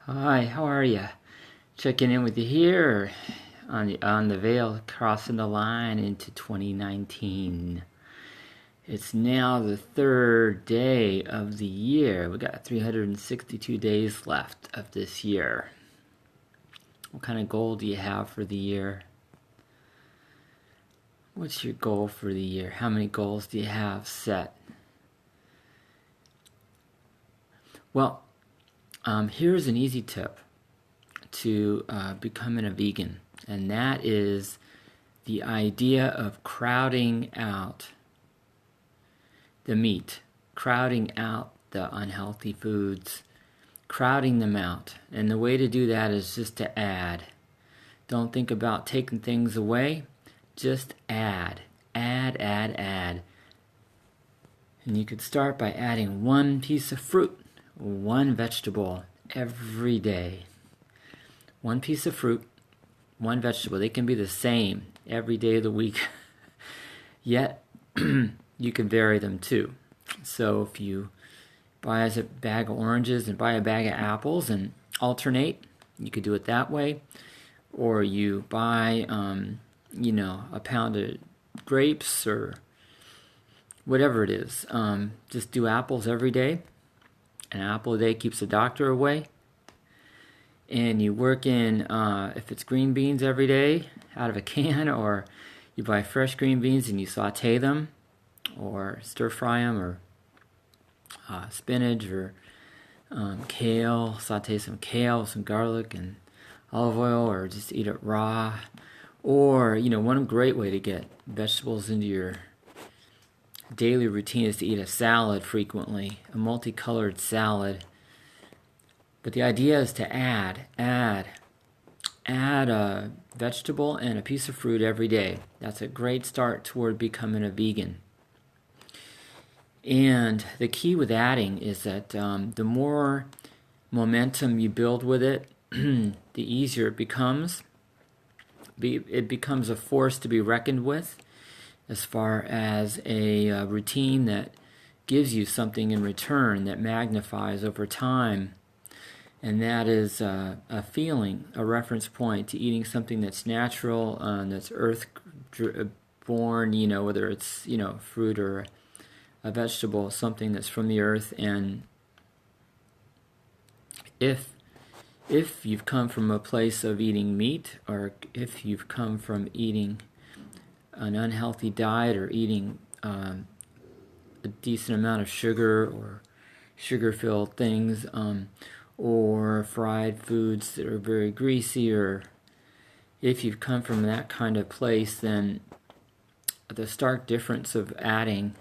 Hi, how are you? Checking in with you here on the veil, crossing the line into 2019. It's now the third day of the year. We got 362 days left of this year. What kind of goal do you have for the year? What's your goal for the year? How many goals do you have set? Well, here's an easy tip to becoming a vegan, and that is the idea of crowding out the meat, crowding out the unhealthy foods, crowding them out. And the way to do that is just to add. Don't think about taking things away, just add. Add. And you could start by adding one piece of fruit, one vegetable every day. One piece of fruit, one vegetable. They can be the same every day of the week. Yet, you can vary them too. So if you buy a bag of oranges and buy a bag of apples and alternate, you could do it that way. Or you buy, a pound of grapes or whatever it is. Just do apples every day. An apple a day keeps the doctor away. And you work in, if it's green beans every day out of a can, or you buy fresh green beans and you saute them, or stir fry them, or spinach, or kale, saute some kale, some garlic and olive oil, or just eat it raw. Or, one great way to get vegetables into your daily routine is to eat a salad frequently, a multicolored salad. But the idea is to add a vegetable and a piece of fruit every day. That's a great start toward becoming a vegan. And the key with adding is that the more momentum you build with it, the easier it becomes. It becomes a force to be reckoned with as far as a routine that gives you something in return that magnifies over time. And that is a feeling, a reference point to eating something that's natural, that's earth-born, whether it's, fruit or a vegetable, something that's from the earth. And if you've come from a place of eating meat, or if you've come from eating an unhealthy diet or eating a decent amount of sugar or sugar-filled things, or fried foods that are very greasy, or if you've come from that kind of place, then the stark difference of adding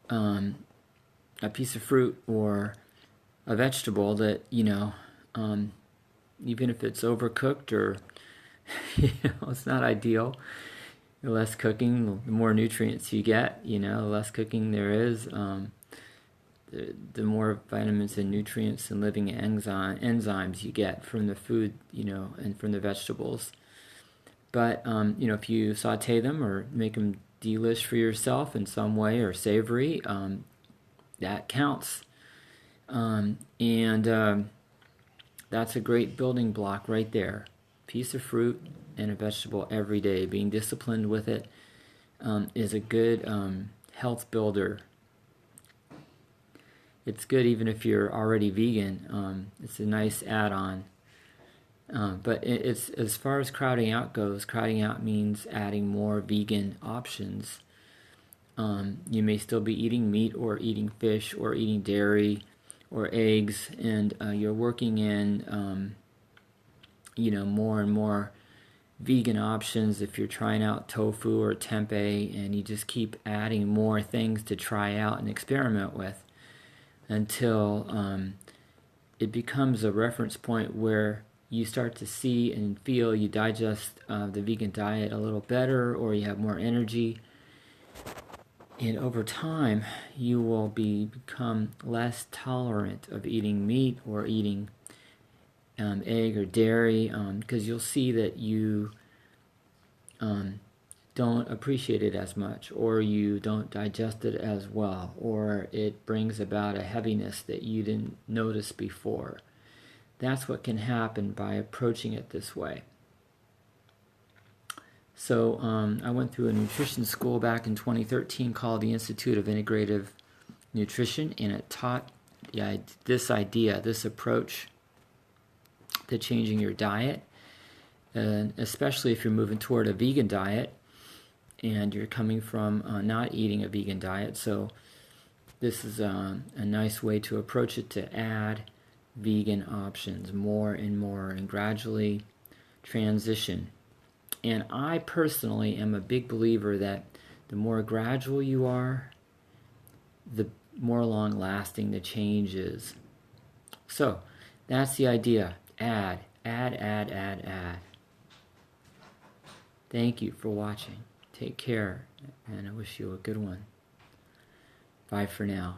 a piece of fruit or a vegetable that, even if it's overcooked or, it's not ideal. The less cooking, the more nutrients you get, the less cooking there is. The more vitamins and nutrients and living enzymes you get from the food, and from the vegetables. But, if you saute them or make them delish for yourself in some way, or savory, that counts. That's a great building block right there. Piece of fruit and a vegetable every day. Being disciplined with it is a good health builder. It's good even if you're already vegan. It's a nice add-on. But it's as far as crowding out goes, crowding out means adding more vegan options. You may still be eating meat or eating fish or eating dairy or eggs, and you're working in, more and more vegan options. If you're trying out tofu or tempeh, and you just keep adding more things to try out and experiment with, until it becomes a reference point where you start to see and feel you digest the vegan diet a little better, or you have more energy. And over time, you will become less tolerant of eating meat or eating egg or dairy, because you'll see that you don't appreciate it as much, or you don't digest it as well, or it brings about a heaviness that you didn't notice before. That's what can happen by approaching it this way. So I went through a nutrition school back in 2013 called the Institute of Integrative Nutrition, and it taught this idea, this approach to changing your diet, and especially if you're moving toward a vegan diet and you're coming from not eating a vegan diet. So this is a nice way to approach it, to add vegan options more and more and gradually transition. And I personally am a big believer that the more gradual you are, the more long-lasting the change is. So that's the idea. Add. Thank you for watching. Take care, and I wish you a good one. Bye for now.